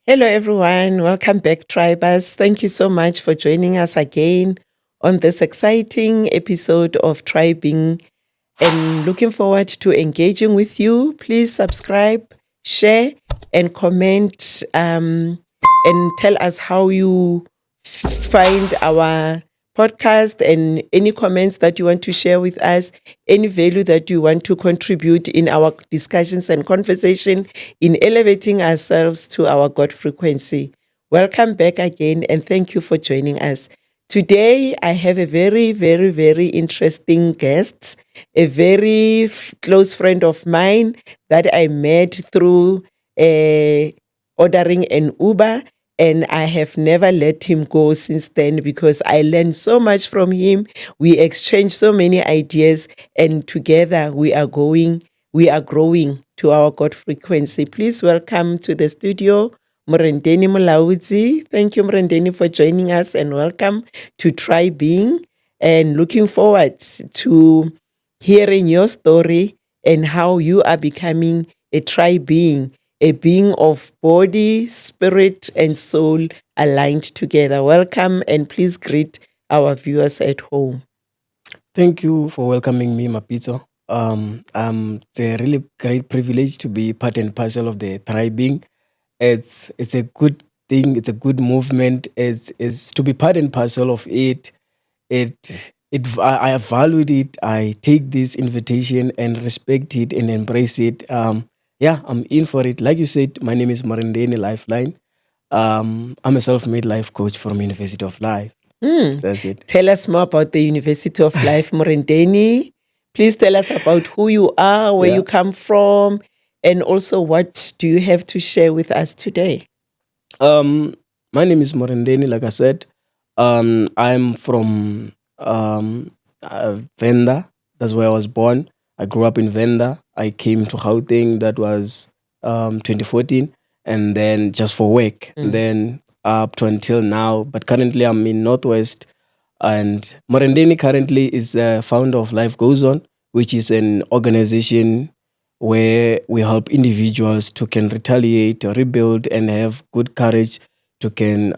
Hello, everyone. Welcome back, Tribers. Thank you so much for joining us again on this exciting episode of Tribing and looking forward to engaging with you. Please subscribe, share, and comment and tell us how you find our podcast and any comments that you want to share with us, any value that you want to contribute in our discussions and conversation in elevating ourselves to our God frequency. Welcome back again and thank you for joining us. Today, I have a very, very, very interesting guest, a very close friend of mine that I met through ordering an Uber. And I have never let him go since then because I learned so much from him. We exchanged so many ideas, and together we are growing to our God frequency. Please welcome to the studio, Murendeni Mulaudzi. Thank you, Murendeni, for joining us, and welcome to Try Being. And looking forward to hearing your story and how you are becoming a Try Being, a being of body, spirit, and soul aligned together. Welcome, and please greet our viewers at home. Thank you for welcoming me, Mapito. It's a really great privilege to be part and parcel of the Thriving. It's a good thing. It's a good movement. It's to be part and parcel of it. I have valued it. I take this invitation and respect it and embrace it. I'm in for it. Like you said, my name is Marindeni Lifeline. I'm a self-made life coach from University of Life. That's it. Tell us more about the University of Life, Murendeni. Please tell us about who you are, where you come from, and also what do you have to share with us today? My name is Murendeni, like I said. I'm from Venda. That's where I was born. I grew up in Venda. I came to Gauteng, that was 2014, and then just for work. And then up to until now. But currently I'm in Northwest. And Murendeni currently is the founder of Life Goes On, which is an organization where we help individuals to can retaliate, rebuild, and have good courage to can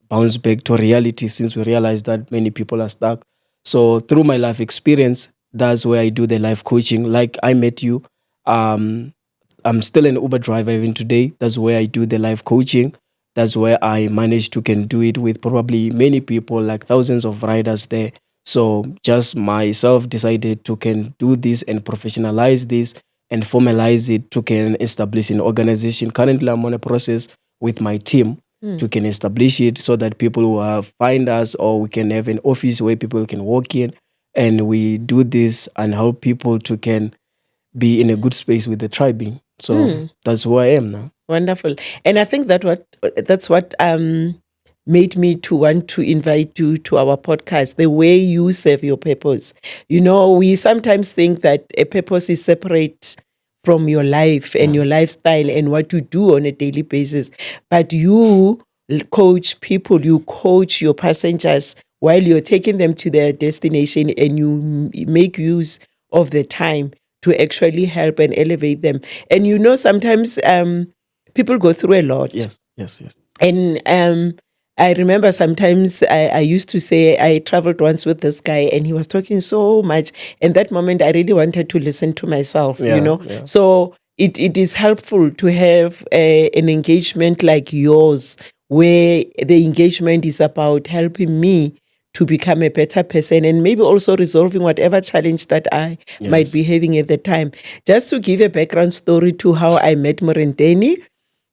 bounce back to reality, since we realize that many people are stuck. So through my life experience, that's where I do the life coaching. Like I met you, I'm still an Uber driver even today. That's where I do the life coaching. That's where I managed to can do it with probably many people, like thousands of riders there. So just myself decided to can do this and professionalize this and formalize it to can establish an organization. Currently, I'm on a process with my team to can establish it so that people will find us, or we can have an office where people can walk in, and we do this and help people to can be in a good space with the tribing. So that's who I am now. Wonderful. And I think that's what made me to want to invite you to our podcast, the way you serve your purpose. You know, we sometimes think that a purpose is separate from your life and your lifestyle and what you do on a daily basis. But you coach people, you coach your passengers while you're taking them to their destination, and you make use of the time to actually help and elevate them. And you know, sometimes people go through a lot. Yes. And I remember sometimes I used to say, I traveled once with this guy and he was talking so much. And that moment I really wanted to listen to myself, you know. Yeah. So it is helpful to have an engagement like yours, where the engagement is about helping me to become a better person and maybe also resolving whatever challenge that I might be having at the time. Just to give a background story to how I met Murendeni,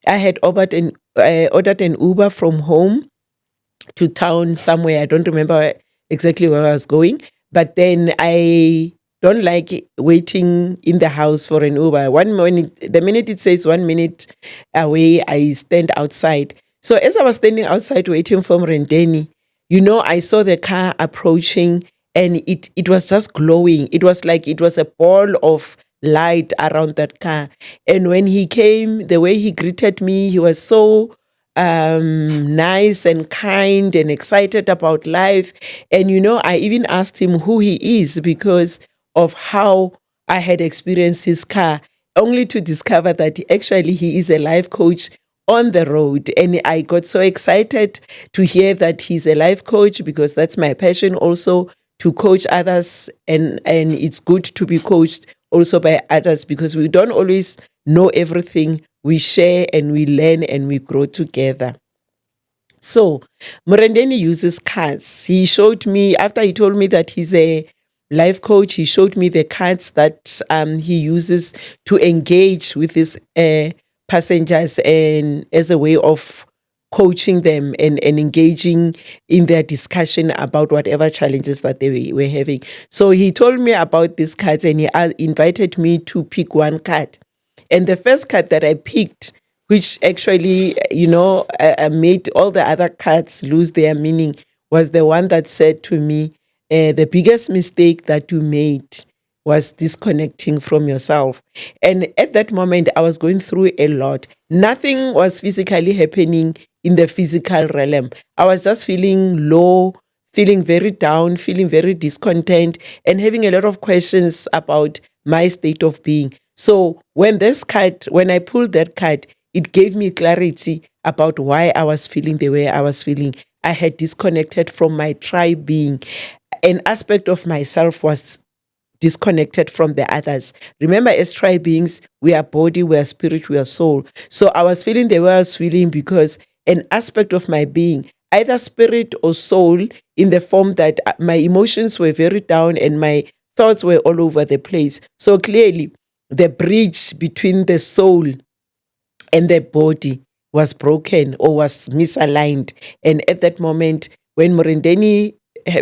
I had ordered an Uber from home to town somewhere. I don't remember exactly where I was going. But then I don't like waiting in the house for an Uber. The minute it says 1 minute away, I stand outside. So as I was standing outside waiting for Murendeni, you know, I saw the car approaching and it was just glowing. It was like it was a ball of light around that car. And when he came, the way he greeted me, he was so nice and kind and excited about life. And, you know, I even asked him who he is because of how I had experienced his car, only to discover that actually he is a life coach on the road. And I got so excited to hear that he's a life coach, because that's my passion also, to coach others. And it's good to be coached also by others, because we don't always know everything. We share and we learn and we grow together. So Murendeni uses cards. He showed me, after he told me that he's a life coach, he showed me the cards that he uses to engage with his passengers, and as a way of coaching them and engaging in their discussion about whatever challenges that they were having. So he told me about these cards, and he invited me to pick one card. And the first card that I picked, which actually, made all the other cards lose their meaning, was the one that said to me, the biggest mistake that you made was disconnecting from yourself. And at that moment, I was going through a lot. Nothing was physically happening in the physical realm. I was just feeling low, feeling very down, feeling very discontent, and having a lot of questions about my state of being. So when I pulled that card, it gave me clarity about why I was feeling the way I was feeling. I had disconnected from my tribe being. An aspect of myself was disconnected from the others. Remember, as tribe beings, we are body, we are spirit, we are soul. So I was feeling the way I was feeling because an aspect of my being, either spirit or soul, in the form that my emotions were very down and my thoughts were all over the place. So clearly, the bridge between the soul and the body was broken or was misaligned. And at that moment, when Murendeni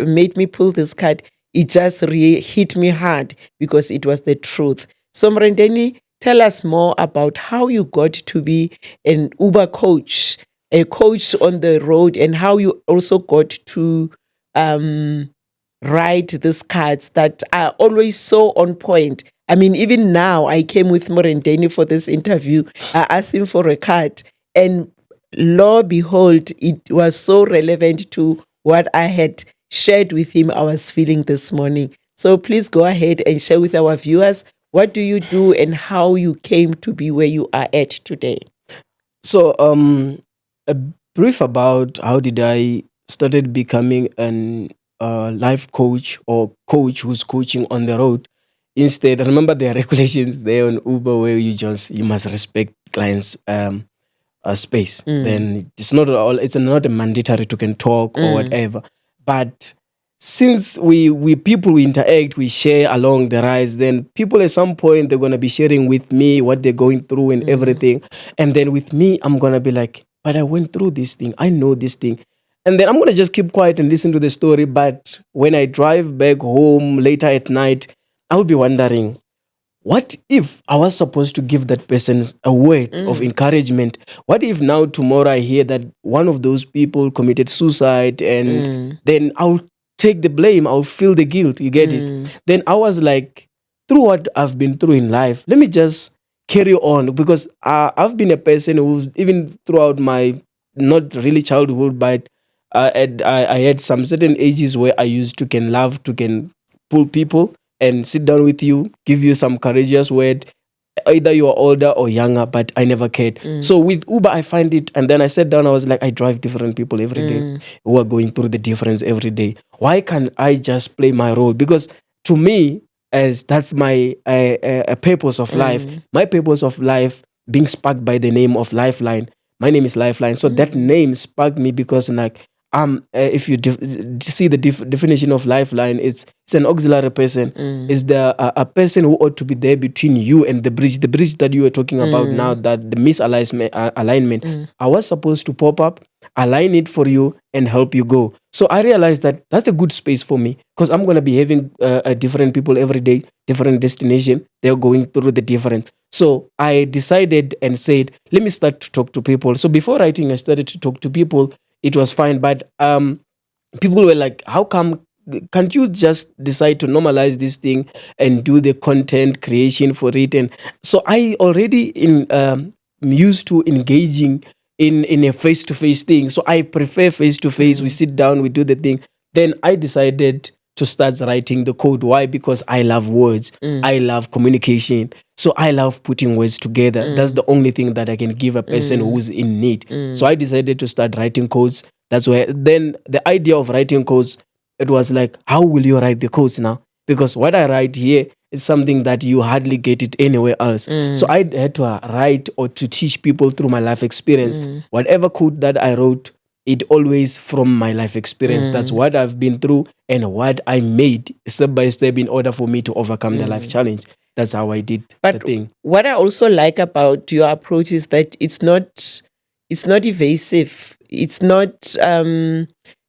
made me pull this card, it just hit me hard, because it was the truth. So Murendeni, tell us more about how you got to be an Uber coach, a coach on the road, and how you also got to write these cards that are always so on point. I mean, even now, I came with Murendeni for this interview. I asked him for a card, and lo behold, it was so relevant to what I had shared with him I was feeling this morning. So please go ahead and share with our viewers, what do you do and how you came to be where you are at today? So, a brief about how did I started becoming an life coach, or coach who's coaching on the road. Instead, remember there are regulations there on Uber where you must respect clients' space. Then it's not a mandatory to can talk or whatever. But since we people, we interact, we share along the rides, then people at some point they're gonna be sharing with me what they're going through and everything. And then with me, I'm gonna be like, but I went through this thing, I know this thing. And then I'm gonna just keep quiet and listen to the story. But when I drive back home later at night, I'll be wondering, what if I was supposed to give that person a word of encouragement? What if now tomorrow I hear that one of those people committed suicide, and then I'll take the blame, I'll feel the guilt, you get it? Then I was like, through what I've been through in life, let me just carry on, because I've been a person who's, even throughout my, not really childhood, but I had some certain ages where I used to can love, to can pull people and sit down with you, give you some courageous word. Either you are older or younger, but I never cared. So with Uber, I find it, and then I sat down, I was like, I drive different people every day who are going through the difference every day. Why can't I just play my role? Because to me, as that's my a purpose of life, my purpose of life being sparked by the name of Lifeline. My name is Lifeline. So that name sparked me, because like, if you see the definition of Lifeline, it's an auxiliary person. It's a person who ought to be there between you and the bridge that you were talking about now, that the misalignment. I was supposed to pop up, align it for you, and help you go. So I realized that that's a good space for me, because I'm going to be having different people every day, different destination. They're going through the different. So I decided and said, let me start to talk to people. So before writing, I started to talk to people. It was fine, but people were like, how come, can't you just decide to normalize this thing and do the content creation for it? And so I already used to engaging in a face-to-face thing. So I prefer face-to-face. We sit down, we do the thing. Then I decided to start writing the code. Why? Because I love words. I love communication. So I love putting words together. That's the only thing that I can give a person who's in need. So I decided to start writing codes. That's why then the idea of writing codes, it was like, how will you write the codes now? Because what I write here is something that you hardly get it anywhere else. So I had to write or to teach people through my life experience. Whatever code that I wrote, it always from my life experience. That's what I've been through and what I made step by step in order for me to overcome the life challenge. That's how I did the thing. What I also like about your approach is that it's not evasive. It's not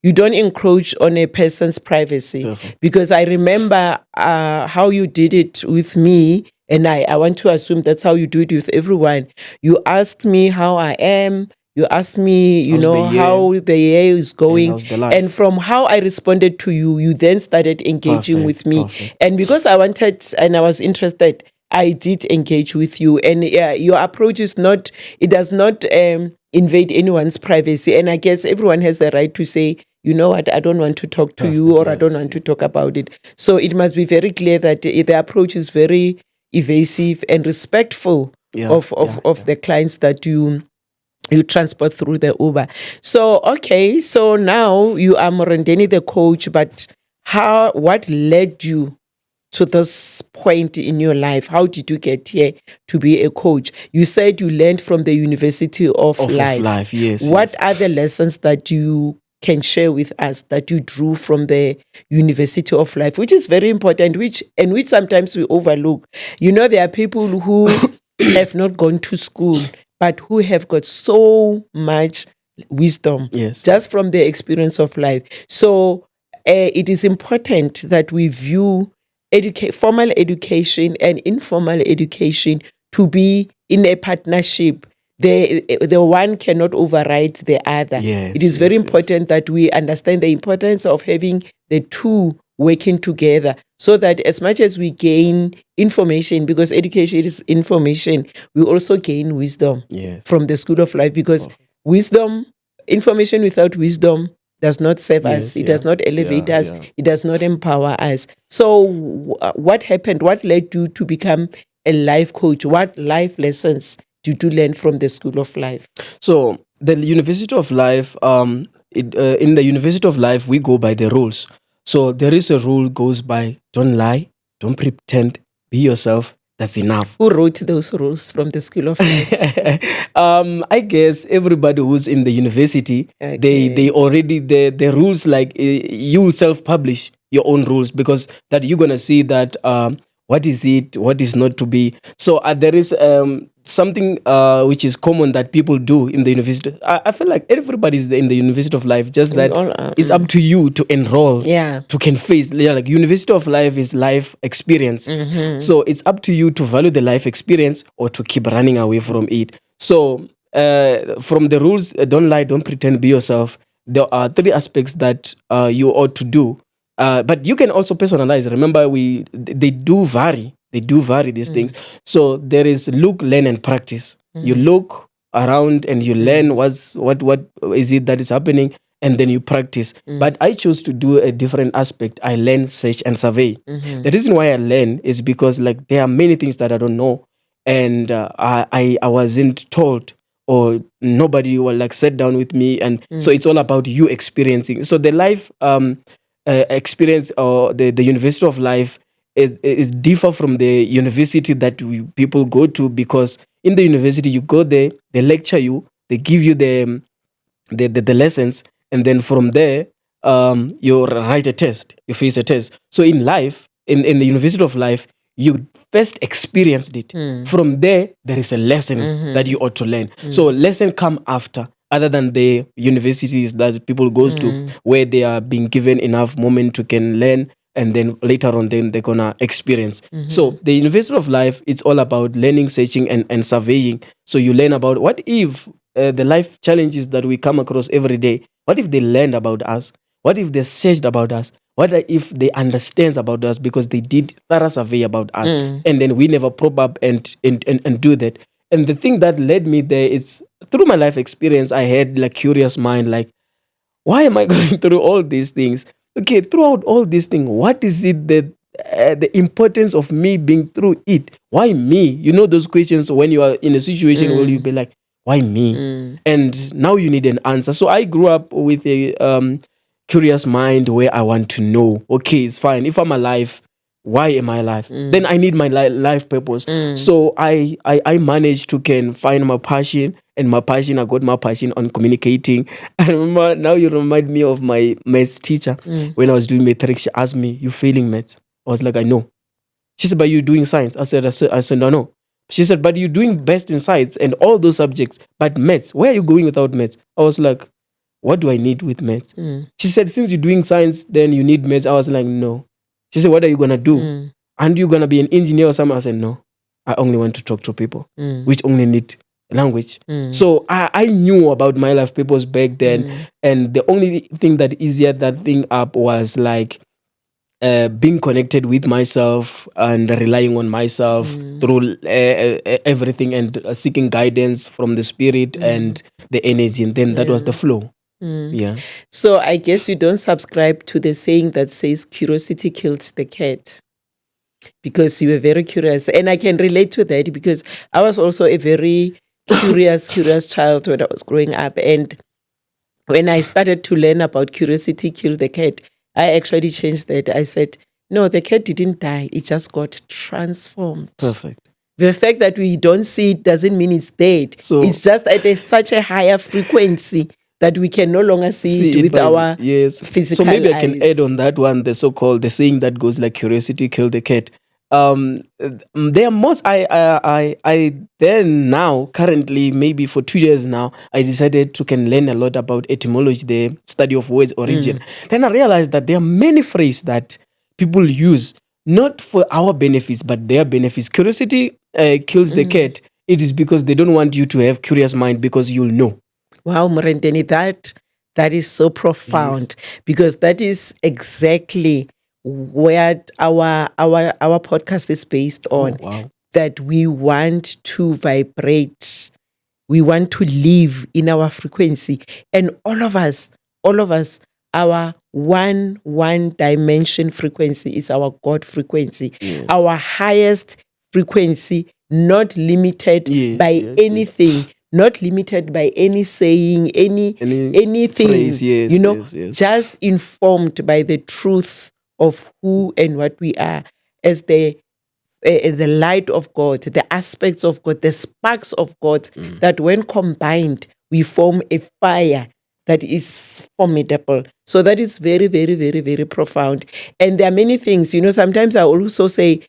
you don't encroach on a person's privacy. Perfect. Because I remember how you did it with me, and I want to assume that's how you do it with everyone. You asked me how I am. You asked me, How's the year? how the year is going. how's the life? And from how I responded to you, you then started engaging Perfect, with me. perfect. And because I wanted and I was interested, I did engage with you. And your approach is not, it does not invade anyone's privacy. And I guess everyone has the right to say, you know what, I don't want to talk to you, or I don't yes, want to talk about it. So it must be very clear that the approach is very evasive and respectful of the clients that you transport through the Uber. So, okay, so now you are Morendeni the coach, but what led you to this point in your life? How did you get here to be a coach? You said you learned from the University of Life. Yes. What are the lessons that you can share with us that you drew from the University of Life, which is very important, which sometimes we overlook? There are people who have not gone to school, but who have got so much wisdom just from the experience of life. So it is important that we view formal education and informal education to be in a partnership. The one cannot override the other. It is very important that we understand the importance of having the two working together, so that as much as we gain information, because education is information, we also gain wisdom from the School of Life, because information without wisdom does not serve us. It does not elevate us. It does not empower us. So what happened? What led you to become a life coach? What life lessons did you learn from the School of Life? So the University of Life, in the University of Life, we go by the rules. So there is a rule goes by: don't lie, don't pretend, be yourself. That's enough. Who wrote those rules from the School of Life? I guess everybody who's in the university, they already the rules, like you self-publish your own rules, because that you're gonna see that what is it, what is not to be. So there is something which is common that people do in the university. I feel like everybody's in the University of Life, just that it's up to you to enroll, to can face. Like University of Life is life experience. So it's up to you to value the life experience or to keep running away from it. So from the rules, don't lie, don't pretend, be yourself. There are 3 aspects that you ought to do. But you can also personalize. Remember, they do vary. They do vary these things. So there is look, learn, and practice. You look around and you learn what is it that is happening, and then you practice. But I chose to do a different aspect. I learn, search, and survey. The reason why I learn is because there are many things that I don't know, and I wasn't told, or nobody will sit down with me, and so it's all about you experiencing. So the life experience, or the University of Life, is differ from the university that people go to, because in the university you go there, they lecture you, they give you the lessons, and then from there you write a test, you face a test. So in life, in the University of Life, you first experienced it. From there is a lesson that you ought to learn. So lesson come after, other than the universities that people goes to, where they are being given enough moment to can learn, and then later on then they're gonna experience. So the University of Life, it's all about learning, searching, and surveying. So you learn about what if the life challenges that we come across every day, what if they learned about us? What if they searched about us? What if they understand about us because they did thorough survey about us, and then we never prop up and do that? And the thing that led me there is through my life experience, I had curious mind, why am I going through all these things? okay, throughout all this thing, what is it that the importance of me being through it? Why me? You know those questions when you are in a situation where you be like, why me? And now you need an answer. So I grew up with a curious mind where I want to know. Okay, it's fine. If I'm alive, why am I alive? Then I need my life purpose. So I managed to can find my passion, and my passion, I got my passion on communicating. I remember, now you remind me of my maths teacher. When I was doing matrix, she asked me, "You failing maths?" I was like, "I know." She said, "But you doing science?" I said, no. She said, "But you're doing best in science and all those subjects, but maths, where are you going without maths?" I was like, "What do I need with maths?" She said, "Since you're doing science, then you need maths." I was like, "No." She said, "What are you gonna do? And you gonna be an engineer or something?" I said, "No, I only want to talk to people, which only need language." So I knew about my life purpose back then, and the only thing that easier that thing up was like being connected with myself and relying on myself through everything, and seeking guidance from the spirit and the energy, and then that was the flow. Yeah. So I guess you don't subscribe to the saying that says curiosity killed the cat, because you were very curious. And I can relate to that because I was also a very curious child when I was growing up. And when I started to learn about curiosity killed the cat, I actually changed that. I said, no, the cat didn't die. It just got transformed. Perfect. The fact that we don't see it doesn't mean it's dead. So it's just at such a higher frequency that we can no longer see it with our physical So maybe eyes. I can add on that one, the saying that goes like curiosity killed the cat. There are most I then now currently, maybe for 2 years now, I decided to can learn a lot about etymology, the study of words origin. Then I realized that there are many phrases that people use not for our benefits but their benefits. Curiosity kills the cat. It is because they don't want you to have curious mind, because you'll know. Wow, Murendeni, that is so profound, because that is exactly where our podcast is based on. Oh, wow. That we want to vibrate, we want to live in our frequency, and all of us, our one dimension frequency is our God frequency, our highest frequency, not limited by anything. Not limited by any saying, anything, phrase, just informed by the truth of who and what we are as the light of God, the aspects of God, the sparks of God, that when combined, we form a fire that is formidable. So that is very, very, very, very profound. And there are many things, sometimes I also say,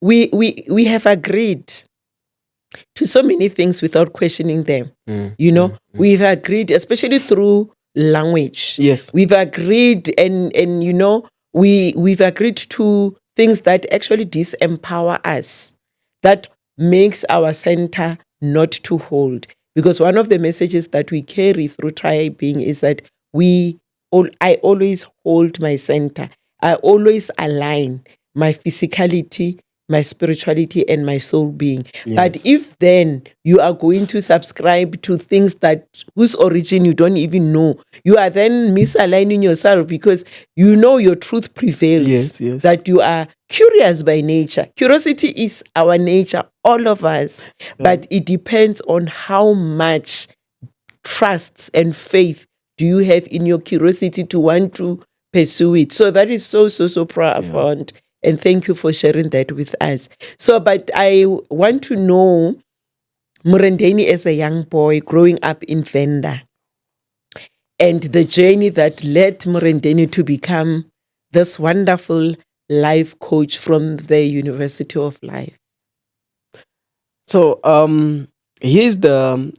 we have agreed to so many things without questioning them. We've agreed, especially through language. Yes. We've agreed and we've agreed to things that actually disempower us, that makes our center not to hold. Because one of the messages that we carry through Tribe Being is that I always hold my center. I always align my physicality, my spirituality, and my soul being. Yes. But if then you are going to subscribe to things whose origin you don't even know, you are then misaligning yourself, because your truth prevails. Yes. That you are curious by nature. Curiosity is our nature, all of us. But it depends on how much trust and faith do you have in your curiosity to want to pursue it. So that is so profound. And thank you for sharing that with us. So, but I want to know, Murendeni as a young boy growing up in Venda, and the journey that led Murendeni to become this wonderful life coach from the University of Life. So, here's the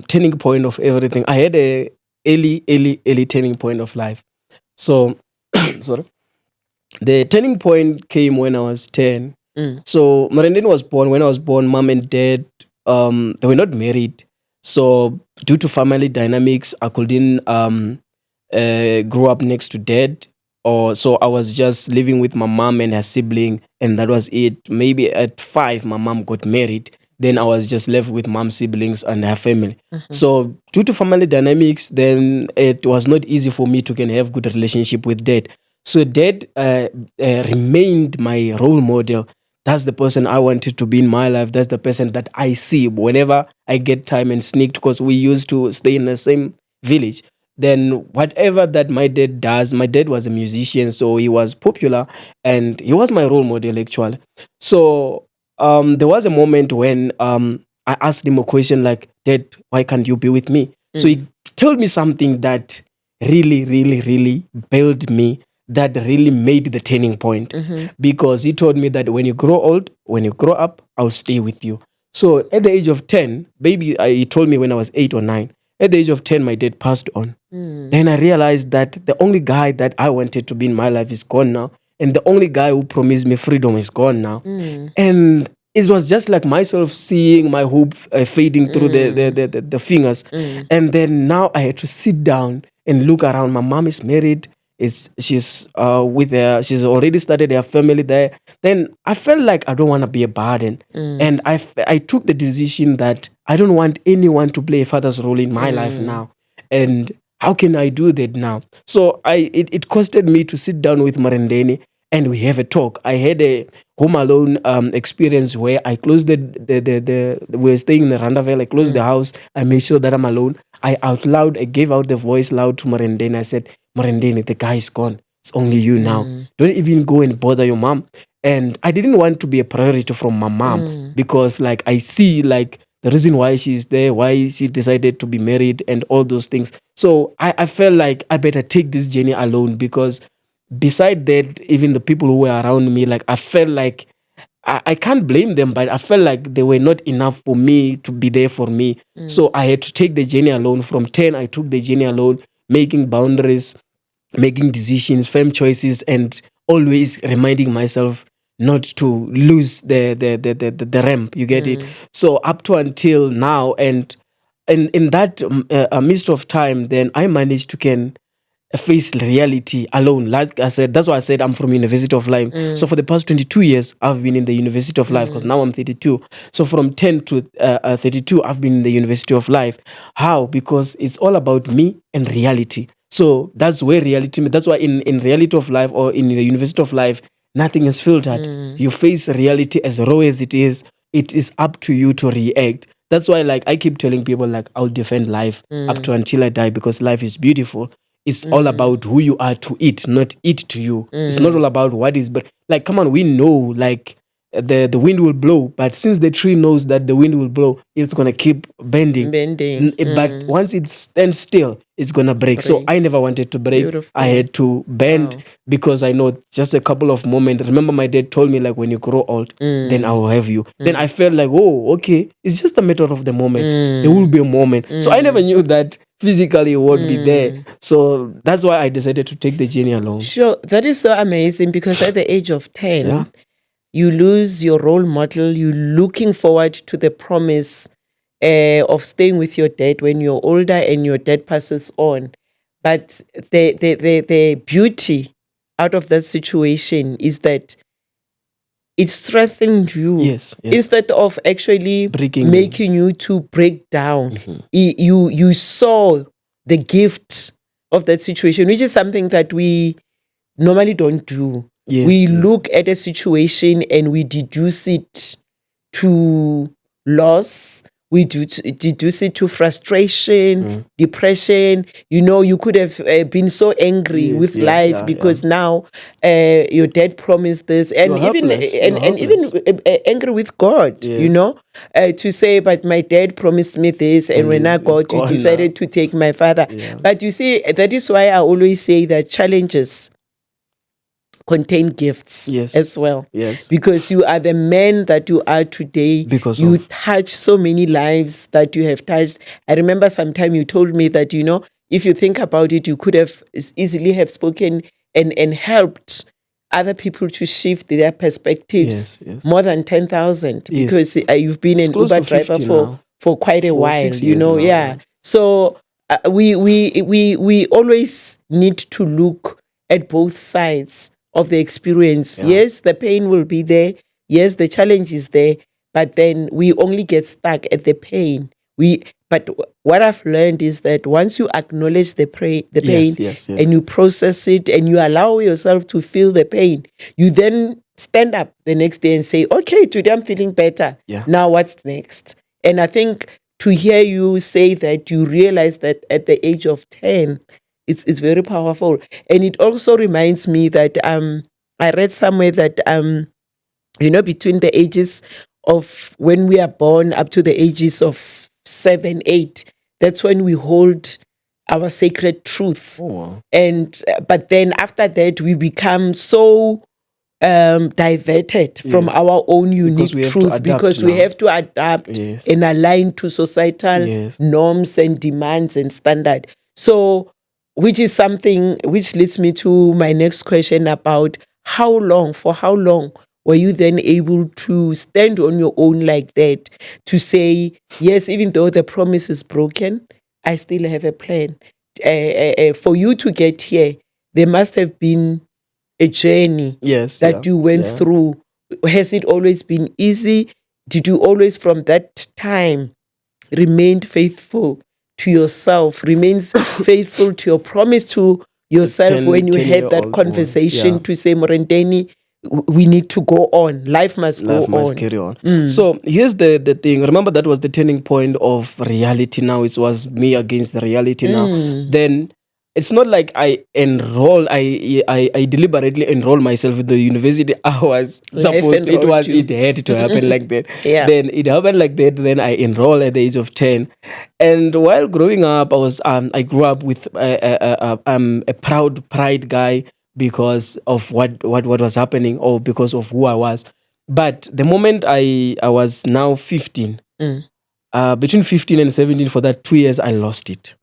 turning point of everything. I had a early turning point of life. So, sorry. The turning point came when I was 10. So Murendeni was born. When I was born, mom and dad, they were not married. So due to family dynamics, I couldn't grow up next to dad. So I was just living with my mom and her sibling, and that was it. Maybe at 5, my mom got married. then I was just left with mom's siblings and her family. So due to family dynamics, then it was not easy for me to can have good relationship with dad. So dad remained my role model. That's the person I wanted to be in my life. That's the person that I see whenever I get time and sneaked, because we used to stay in the same village. Then whatever that my dad does, my dad was a musician, so he was popular and he was my role model actually. So there was a moment when I asked him a question like, Dad, why can't you be with me? So he told me something that really, really, really built me, that really made the turning point. Because he told me that when you grow old, when you grow up, I'll stay with you. So at the age of 10, he told me when I was 8 or 9, at the age of 10, my dad passed on. Then I realized that the only guy that I wanted to be in my life is gone now. And the only guy who promised me freedom is gone now. And it was just like myself seeing my hope fading through the fingers. And then now I had to sit down and look around. My mom is married. She's already started her family there. Then I felt like I don't want to be a burden. And I took the decision that I don't want anyone to play a father's role in my life now. And how can I do that now? So it costed me to sit down with Marendeni and we have a talk. I had a home alone experience where I closed we were staying in the Randavale. I closed the house. I made sure that I'm alone. I gave out the voice loud to Marendeni. I said, Marendeni, the guy is gone. It's only you now. Don't even go and bother your mom. And I didn't want to be a priority from my mom because like I see like the reason why she's there, why she decided to be married and all those things. So I felt like I better take this journey alone, because beside that, even the people who were around me, like I felt like I can't blame them, but I felt like they were not enough for me to be there for me. So I had to take the journey alone. From 10, I took the journey alone, making boundaries, making decisions, firm choices, and always reminding myself not to lose the ramp. You get it? So up to until now, and in that midst of time, then I managed to face reality alone. Like I said, that's why I said I'm from University of Life. So for the past 22 years, I've been in the University of Life, because now I'm 32. So from 10 to 32, I've been in the University of Life. How? Because it's all about me and reality. So that's where reality, that's why in reality of life, or in the University of Life, nothing is filtered. You face reality as raw as it is. It is up to you to react. That's why like I keep telling people like I'll defend life up to until I die, because life is beautiful. It's all about who you are to it, not it to you. It's not all about what is, but like, come on, we know like the wind will blow, but since the tree knows that the wind will blow, it's gonna keep bending. But once it stands still, it's gonna break. So I never wanted to break. Beautiful. I had to bend because I know just a couple of moments. Remember, my dad told me like, when you grow old, then I will have you. Then I felt like, oh, okay, it's just a matter of the moment. There will be a moment. So I never knew that physically it won't be there. So that's why I decided to take the journey alone. Sure, that is so amazing, because at the age of 10, you lose your role model. You're looking forward to the promise of staying with your dad when you're older and your dad passes on. But the beauty out of that situation is that it strengthened you. Yes. Instead of actually making you to break down. You saw the gift of that situation, which is something that we normally don't do. We look at a situation and we deduce it to loss. We deduce it to frustration, depression. You know, you could have been so angry with life because now your dad promised this, and even angry with God. You know, to say, but my dad promised me this, and when I got, you decided to take my father. But you see, that is why I always say that challenges contain gifts as well. Because you are the man that you are today. Because you touch so many lives that you have touched. I remember sometime you told me that, you know, if you think about it, you could have easily have spoken and helped other people to shift their perspectives more than 10,000 because you've been an Uber driver for quite a while, you know. So we always need to look at both sides of the experience. Yes, the pain will be there. Yes, the challenge is there. but then we only get stuck at the pain. But what I've learned is that once you acknowledge the pain, Yes. and you process it and you allow yourself to feel the pain, you then stand up the next day and say, okay, today I'm feeling better. Yeah. Now what's next? And I think to hear you say that you realize that at the age of 10, it's very powerful. And it also reminds me that I read somewhere that between the ages of when we are born up to the ages of 7, 8, that's when we hold our sacred truth. Oh, wow. And but then after that we become so diverted from our own unique truth because we have to adapt and align to societal norms and demands and standard. So, which is something which leads me to my next question about for how long were you then able to stand on your own like that to say, yes, even though the promise is broken, I still have a plan. For you to get here, there must have been a journey that you went through. Has it always been easy? Did you always from that time remain faithful to yourself, remains faithful to your promise to yourself when you had that conversation to say, Morendeni, we need to go on. Life must go on. Carry on. So here's the thing. Remember, that was the turning point of reality now. It was me against the reality now. Then it's not like I deliberately enrolled myself in the university. I was supposed it had to happen like that. Then it happened like that. Then I enrolled at the age of 10. And while growing up, I grew up with a proud pride guy because of what was happening or because of who I was. But the moment I was now 15, between 15 and 17, for that 2 years, I lost it.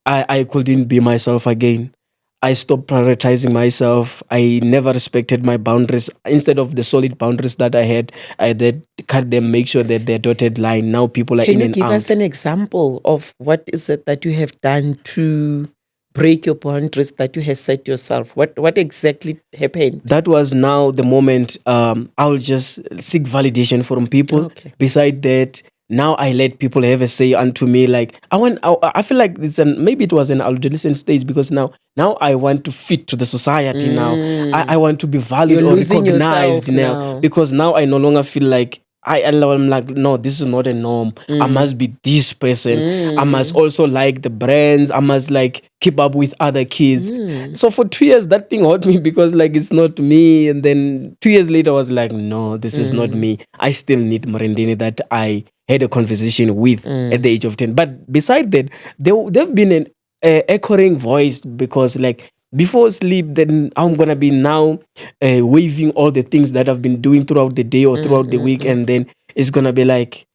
I couldn't be myself again. I stopped prioritizing myself. I never respected my boundaries. Instead of the solid boundaries that I had, I did cut them, make sure that they're dotted line. Now people are in and out. Can you give us an example of what is it that you have done to break your boundaries that you have set yourself? What exactly happened? That was now the moment I'll just seek validation from people. Beside that, now I let people have a say unto me. Like I feel like maybe it was an adolescent stage because now I want to fit to the society. Now I want to be valued or recognized now because now I no longer feel like I'm like, no, this is not a norm. I must be this person. I must also like the brands. I must like keep up with other kids. So for 2 years, that thing hurt me because like it's not me. And then 2 years later, I was like, no, this is not me. I still need Morendeni that I had a conversation with at the age of 10. But beside that, there've been an echoing voice because like before sleep, then I'm going to be now waving all the things that I've been doing throughout the day or throughout the week. And then it's going to be like,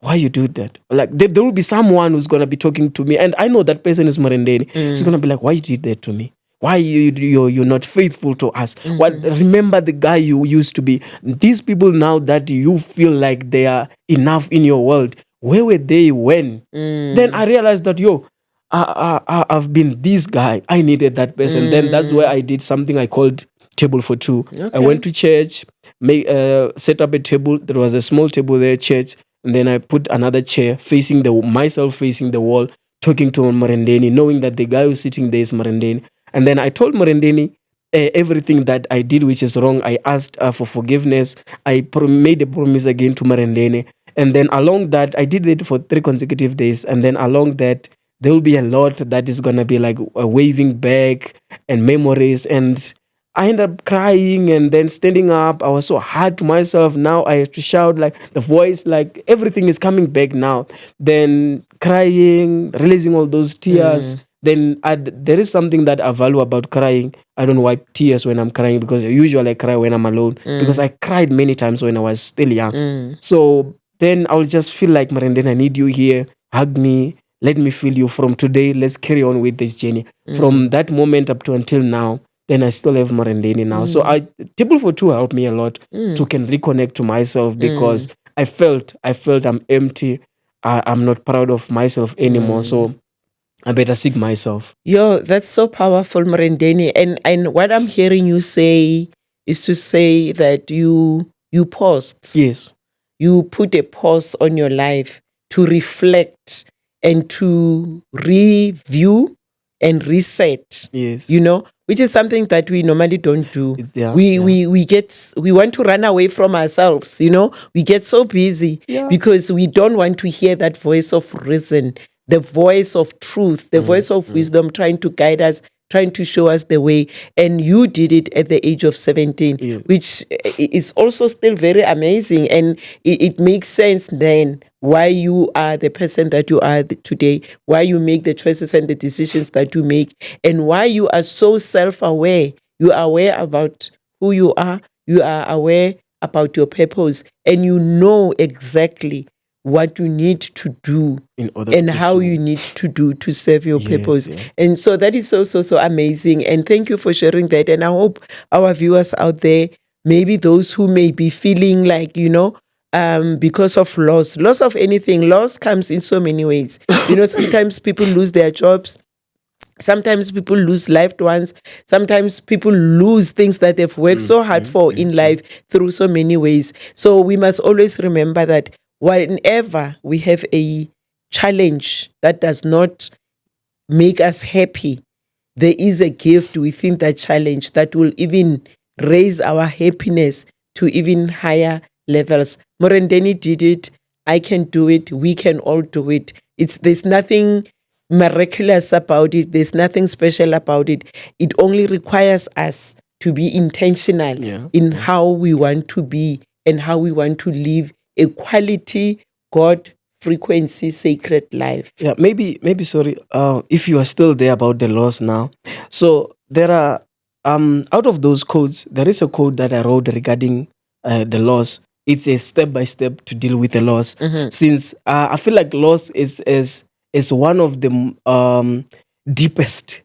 why you do that? Like there will be someone who's going to be talking to me. And I know that person is Morendeni. He's going to be like, why you did that to me? Why you're not faithful to us? Remember the guy you used to be. These people now that you feel like they are enough in your world, where were they when? Then I realized that, I've been this guy. I needed that person. Then that's where I did something I called Table for Two. I went to church, set up a table. There was a small table there, church. And then I put another chair myself facing the wall, talking to Morendeni, knowing that the guy who's sitting there is Morendeni. And then I told Morendeni everything that I did which is wrong. I asked for forgiveness. I made a promise again to Morendeni. And then along that, I did it for 3 consecutive days. And then along that, there will be a lot that is going to be like a waving back and memories. And I ended up crying and then standing up. I was so hard to myself. Now I have to shout, like the voice, like everything is coming back now. Then crying, releasing all those tears. Then there is something that I value about crying. I don't wipe tears when I'm crying because usually I cry when I'm alone because I cried many times when I was still young. So then I'll just feel like, Morendeni, I need you here. Hug me. Let me feel you from today. Let's carry on with this journey. From that moment up to until now, then I still have Morendeni now. So Table for Two helped me a lot to can reconnect to myself because I felt I'm empty. I'm not proud of myself anymore. So I better seek myself. That's so powerful, Morendeni. And what I'm hearing you say is to say that you paused. Yes. you put a pause on your life to reflect and to review and reset. Yes. Which is something that we normally don't do. Yeah, we want to run away from ourselves. We get so busy because we don't want to hear that voice of reason, the voice of truth, the voice of wisdom, trying to guide us, trying to show us the way. And you did it at the age of 17, which is also still very amazing. And it makes sense then why you are the person that you are today, why you make the choices and the decisions that you make, and why you are so self-aware. You are aware about who you are aware about your purpose, and you know exactly what you need to do and how you need to do to serve your purpose. Yeah. And so that is so amazing. And thank you for sharing that. And I hope our viewers out there, maybe those who may be feeling like, because of loss of anything, loss comes in so many ways. Sometimes people lose their jobs. Sometimes people lose loved ones. Sometimes people lose things that they've worked so hard for in life through so many ways. So we must always remember that whenever we have a challenge that does not make us happy, there is a gift within that challenge that will even raise our happiness to even higher levels. Morendeni did it. I can do it. We can all do it. There's nothing miraculous about it. There's nothing special about it. It only requires us to be intentional in how we want to be and how we want to live a quality, God frequency, sacred life. Yeah, maybe sorry, if you are still there about the loss now. So there are, out of those codes, there is a code that I wrote regarding the loss. It's a step-by-step to deal with the loss. Since I feel like loss is one of the deepest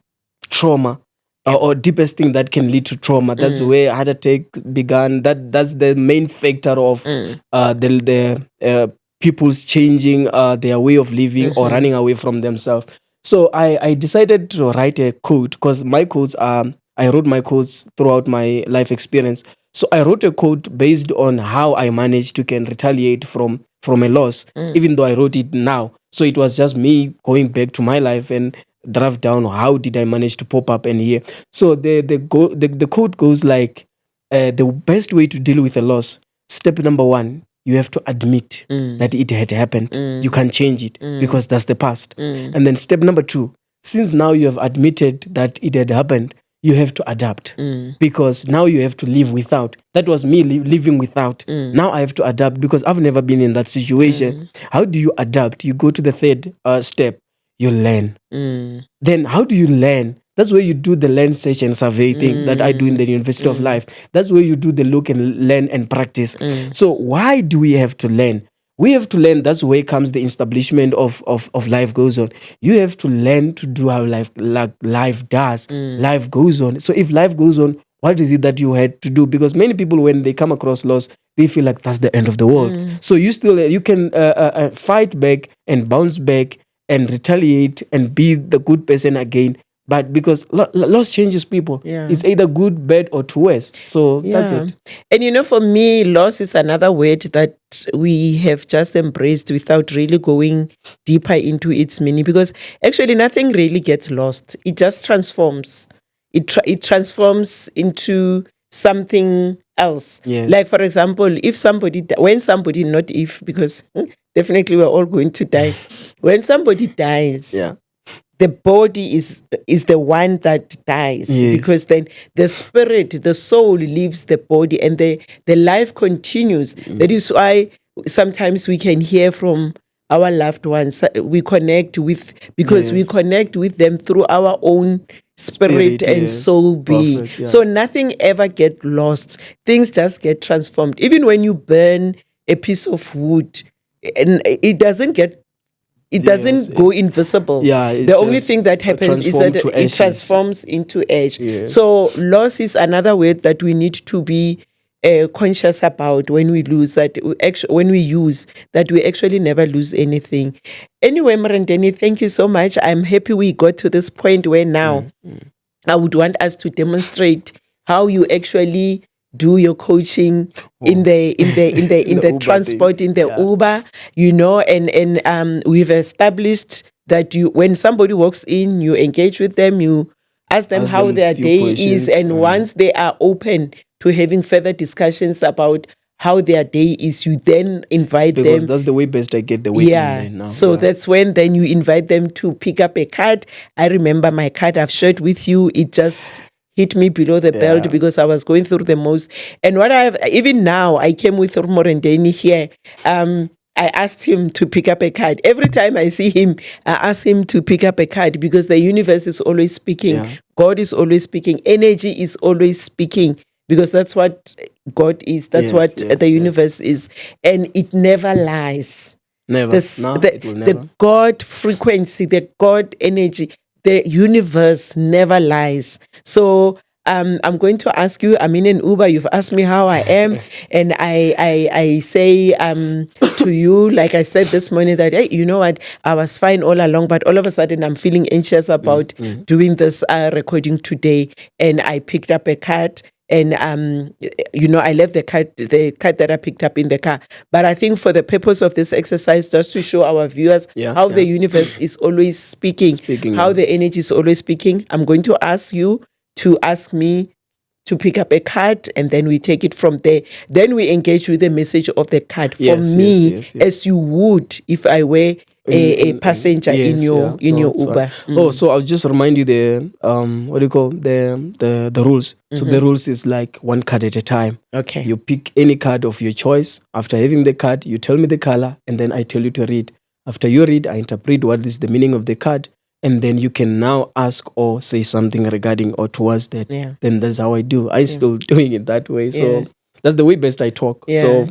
trauma or deepest thing that can lead to trauma. That's where heart attack began. That's the main factor of the people's changing their way of living or running away from themselves. So I decided to write a code because my codes are, I wrote my codes throughout my life experience. So I wrote a code based on how I managed to can retaliate from a loss, even though I wrote it now. So it was just me going back to my life and draft down how did I manage to pop up and here. So the code goes like, the best way to deal with a loss. Step number 1, you have to admit that it had happened. You can change it because that's the past. And then step number 2, since now you have admitted that it had happened, you have to adapt because now you have to live without. That was me living without. Now I have to adapt because I've never been in that situation. How do you adapt? You go to the third step. You learn. Then how do you learn? That's where you do the learn, search, and survey thing that I do in the University of Life. That's where you do the look and learn and practice. So why do we have to learn? We have to learn. That's where comes the establishment of life goes on. You have to learn to do how life does. Life goes on. So if life goes on, what is it that you had to do? Because many people, when they come across loss, they feel like that's the end of the world. So you can fight back and bounce back and retaliate and be the good person again. But because loss changes people, it's either good, bad, or to worse. So that's it. And for me, loss is another word that we have just embraced without really going deeper into its meaning. Because actually, nothing really gets lost. It just transforms. It transforms into something else. Like, for example, because definitely we're all going to die. When somebody dies, the body is the one that dies, because then the spirit, the soul leaves the body and the life continues. That is why sometimes we can hear from our loved ones. We connect with them through our own spirit and soul being. Perfect, So nothing ever get lost. Things just get transformed. Even when you burn a piece of wood, and it doesn't go invisible. The only thing that happens is that it transforms into ash. So loss is another word that we need to be conscious about when we use that we actually never lose anything. Anyway, Morendeni, thank you so much. I'm happy we got to this point where now I would want us to demonstrate how you actually do your coaching in the Uber transport, thing. in the Yeah. Uber, and we've established that when somebody walks in, you engage with them, you ask them Ask how them their few day is, questions, and once they are open to having further discussions about how their day is, you then invite because them. that's the way best I get the way in there now. So Yeah. that's when then you invite them to pick up a card. I remember my card I've shared with you. It just hit me below the belt Yeah. because I was going through the most. And what even now, I came with Morendeni here. I asked him to pick up a card. Every time I see him, I ask him to pick up a card because the universe is always speaking. Yeah. God is always speaking. Energy is always speaking because that's what God is. That's Yes, what yes, the yes. universe is. And it never lies. Never. No, it will never. The God frequency, the God energy, the universe never lies. So I'm going to ask you, I'm in an Uber, you've asked me how I am, and I say to you, like I said this morning, that, hey, you know what, I was fine all along, but all of a sudden I'm feeling anxious about doing this recording today, and I picked up a card. And I left the card that I picked up in the car. But I think for the purpose of this exercise, just to show our viewers how the universe is always speaking, how the energy is always speaking, I'm going to ask you to ask me to pick up a card, and then we take it from there. Then we engage with the message of the card. For me, as you would if I were a passenger in your Uber. Oh, so I'll just remind you the what do you call the rules. So the rules is like one card at a time. Okay. You pick any card of your choice. After having the card, you tell me the color, and then I tell you to read. After you read, I interpret what is the meaning of the card, and then you can now ask or say something regarding or towards that. Yeah. Then that's how I do. I still doing it that way. So that's the way best I talk. Yeah. So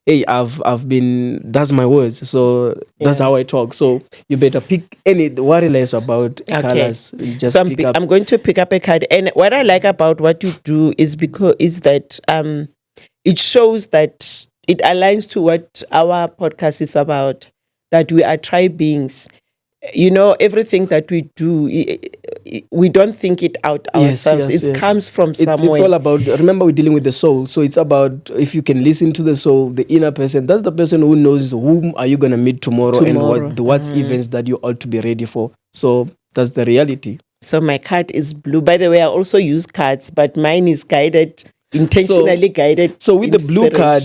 hey, I've been, that's my words. So that's how I talk. So you better pick any, worry less about colors. Just so pick up. I'm going to pick up a card. And what I like about what you do is that it shows that it aligns to what our podcast is about, that we are tribe beings. Everything that we do, we don't think it out ourselves. It comes from somewhere. It's all about, remember, we're dealing with the soul. So it's about, if you can listen to the soul, the inner person, that's the person who knows whom are you going to meet tomorrow. And what's events that you ought to be ready for. So that's the reality. So my card is blue. By the way, I also use cards, but mine is guided, intentionally guided. So with the blue card,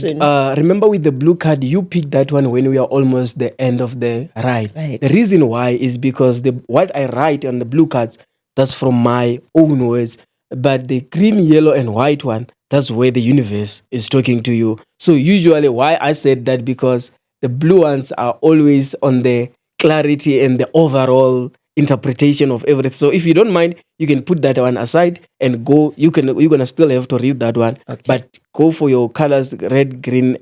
remember with the blue card, you pick that one when we are almost the end of the ride. Right. The reason why is because what I write on the blue cards, that's from my own words. But the green, yellow, and white one, that's where the universe is talking to you. So usually why I said that, because the blue ones are always on the clarity and the overall interpretation of everything. So if you don't mind, you can put that one aside and go. You're gonna still have to read that one, but go for your colors: red, green,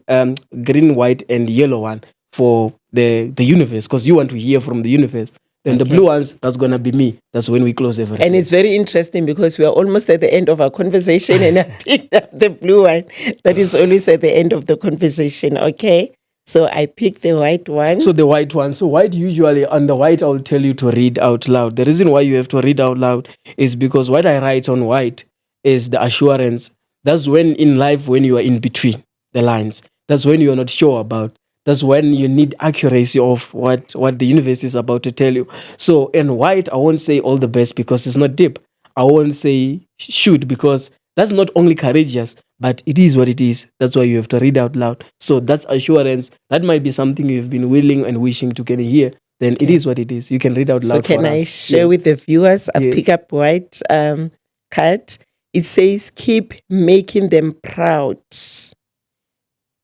white, and yellow one for the universe, because you want to hear from the universe. Then the blue ones, that's gonna be me. That's when we close everything. And it's very interesting because we are almost at the end of our conversation, and I picked up the blue one that is always at the end of the conversation. Okay. So I picked the white one. So the white one. So white, usually on the white, I will tell you to read out loud. The reason why you have to read out loud is because what I write on white is the assurance. That's when in life, when you are in between the lines, that's when you are not sure about. That's when you need accuracy of what the universe is about to tell you. So in white, I won't say all the best because it's not deep. I won't say shoot because that's not only courageous, but it is what it is. That's why you have to read out loud. So that's assurance. That might be something you've been willing and wishing to get here. Then it is what it is. You can read out loud. So can I share with the viewers? I've picked up white card. It says, keep making them proud.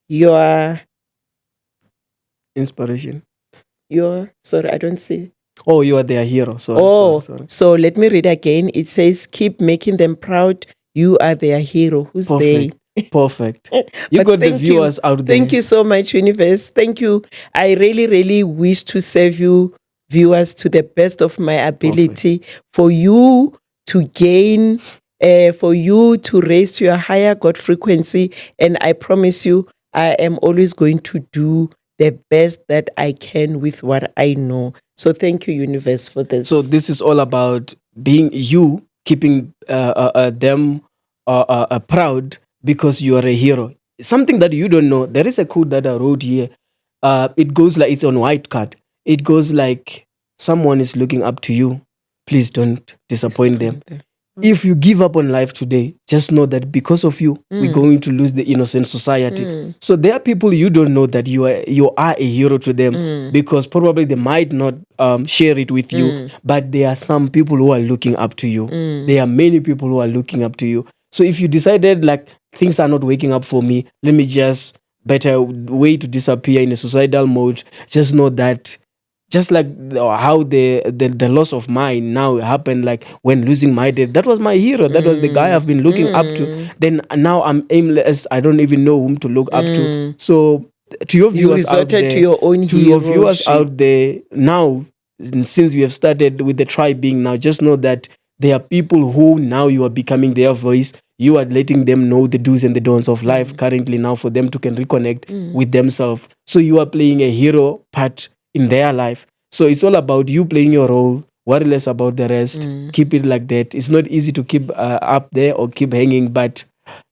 Your inspiration. Sorry, I don't see. Oh, you are their hero. Sorry. So let me read again. It says, keep making them proud. You are their hero. Who's they? Perfect. You got the viewers out there. Thank you so much, universe. Thank you. I really, really wish to serve you, viewers, to the best of my ability. For you to gain, for you to raise your higher God frequency. And I promise you, I am always going to do the best that I can with what I know. So thank you, universe, for this. So this is all about being you, keeping them proud, because you are a hero. Something that you don't know. There is a quote that I wrote here. It goes like, it's on white card. It goes like, someone is looking up to you. Please don't disappoint them. If you give up on life today, just know that because of you, we're going to lose the innocent society. So there are people you don't know that you are a hero to them, because probably they might not share it with you, but there are some people who are looking up to you. There are many people who are looking up to you. So if you decided like, things are not waking up for me, let me just better way to disappear in a suicidal mode, just know that, just like how the loss of mine now happened, like when losing my dad, that was my hero, that was the guy I've been looking up to. Then now I'm aimless, I don't even know whom to look up to. So to your viewers out there, to your own to your viewers out there now, since we have started with the tribe being, now just know that there are people who now you are becoming their voice. You are letting them know the do's and the don'ts of life currently now, for them to can reconnect with themselves. So you are playing a hero part in their life. So it's all about you playing your role, worry less about the rest. Keep it like that. It's not easy to keep up there or keep hanging, but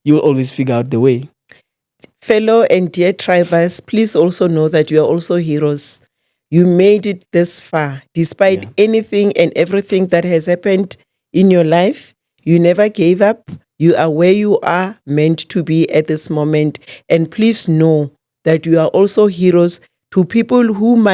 you'll always figure out the way. Fellow and dear tribers, please also know that you are also heroes. You made it this far, despite anything and everything that has happened in your life. You never gave up. You are where you are meant to be at this moment. And please know that you are also heroes to people whom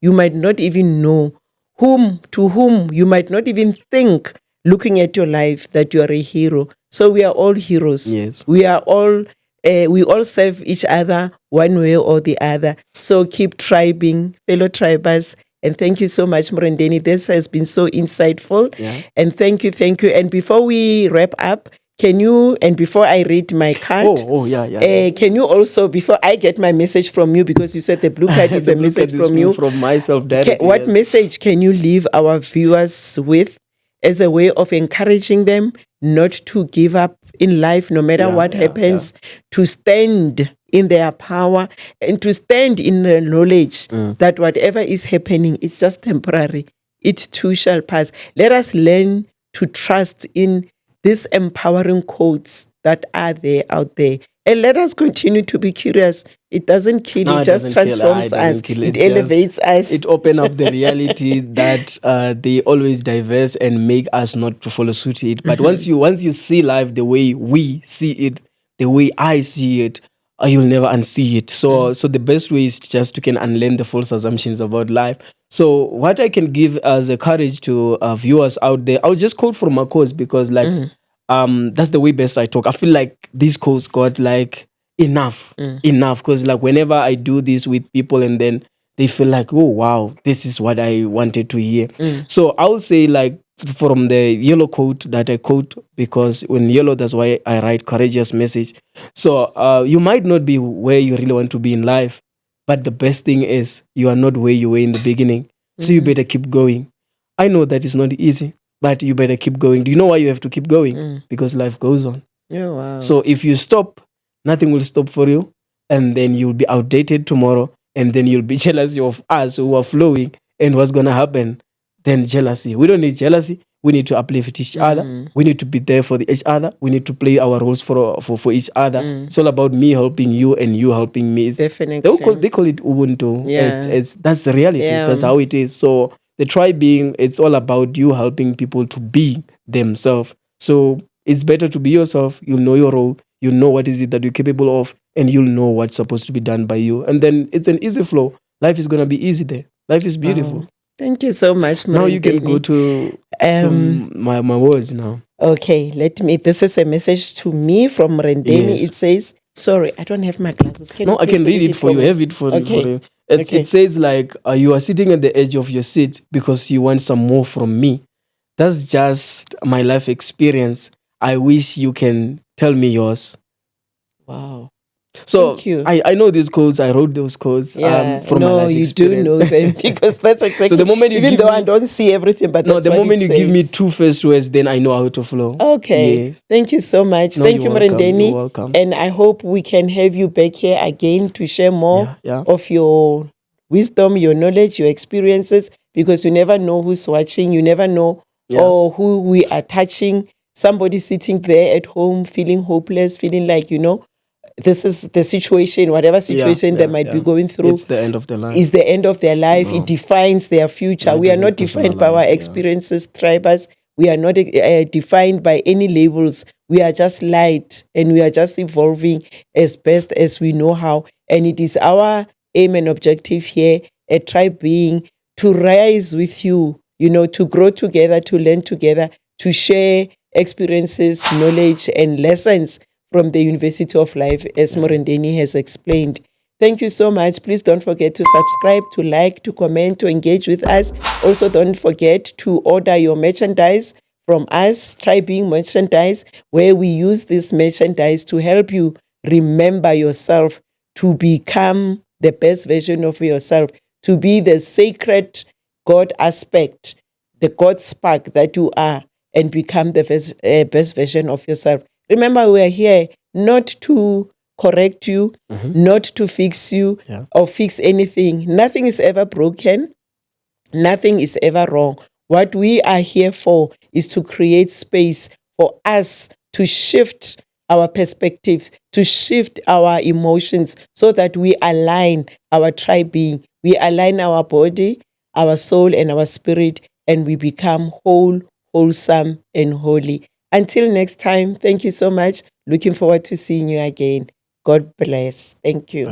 you might not even know, to whom you might not even think, looking at your life, that you are a hero. So we are all heroes. Yes. We are all, we all serve each other one way or the other. So keep tribing, fellow tribers. And thank you so much, Mrendeni. This has been so insightful. Yeah. And thank you. And before we wrap up, can you, and before I read my card, can you also, before I get my message from you, because you said the blue card is a message from you. From myself directly. What message can you leave our viewers with as a way of encouraging them not to give up in life, no matter what happens, to stand in their power and to stand in the knowledge that whatever is happening is just temporary. It too shall pass. Let us learn to trust in these empowering quotes that are there out there. And let us continue to be curious. It doesn't kill, it just transforms us. It elevates us. It opens up the reality that they always diverse and make us not to follow suit to it. But once you see life the way we see it, the way I see it, you'll never unsee it. So the best way is just to can unlearn the false assumptions about life. So what I can give as a courage to viewers out there, I'll just quote from my quotes, because that's the way best I talk. I feel like these quotes got like enough, because like whenever I do this with people and then they feel like, oh wow, this is what I wanted to hear. So I would say, like, from the yellow quote that I quote, because when yellow, that's why I write courageous message. So you might not be where you really want to be in life, but the best thing is you are not where you were in the beginning. So you better keep going. I know that it's not easy, but you better keep going. Do you know why you have to keep going? Because life goes on. Oh, wow. So if you stop, nothing will stop for you, and then you'll be outdated tomorrow, and then you'll be jealous of us who are flowing. And what's going to happen? Then jealousy. We don't need jealousy. We need to uplift each other. We need to be there for each other. We need to play our roles for each other. It's all about me helping you and you helping me. Definitely. They call it Ubuntu. That's the reality. That's how it is. So the tribe being, it's all about you helping people to be themselves. So it's better to be yourself. You'll know your role. You'll know what is it that you're capable of, and you'll know what's supposed to be done by you. And then it's an easy flow. Life is going to be easy there. Life is beautiful. Wow. Thank you so much, Mrendeni. Now you can go to my words now. Okay, this is a message to me from Mrendeni. Yes. It says, sorry, I don't have my glasses. I can read it for you. Have it for you. It says like, you are sitting at the edge of your seat because you want some more from me. That's just my life experience. I wish you can tell me yours. Wow. So Thank you. I know these codes. I wrote those codes from my life experience. You do know them, because that's exactly. So the moment even though I don't see everything, but that's the what moment it you says. give me two first words, then I know how to flow. Okay. Yes. Thank you so much. No, Thank you, you're welcome. Mrendeni. You're welcome. And I hope we can have you back here again to share more Yeah. of your wisdom, your knowledge, your experiences, because you never know who's watching. You never know or who we are touching somebody sitting there at home feeling hopeless, feeling like, this is the situation, whatever situation they might be going through. It's the end of their life. Is the end of their life. It defines their future. We are not defined by our experiences, tribers. We are not defined by any labels. We are just light, and we are just evolving as best as we know how. And it is our aim and objective here at Tribe Being to rise with you, to grow together, to learn together, to share experiences, knowledge, and lessons from the University of Life, as Morendeni has explained. Thank you so much. Please don't forget to subscribe, to like, to comment, to engage with us. Also, don't forget to order your merchandise from us, Tribe Being Merchandise, where we use this merchandise to help you remember yourself, to become the best version of yourself, to be the sacred God aspect, the God spark that you are, and become the best version of yourself. Remember, we are here not to correct you, not to fix you or fix anything. Nothing is ever broken. Nothing is ever wrong. What we are here for is to create space for us to shift our perspectives, to shift our emotions so that we align our tribe being. We align our body, our soul, and our spirit, and we become whole, wholesome, and holy. Until next time, thank you so much. Looking forward to seeing you again. God bless. Thank you.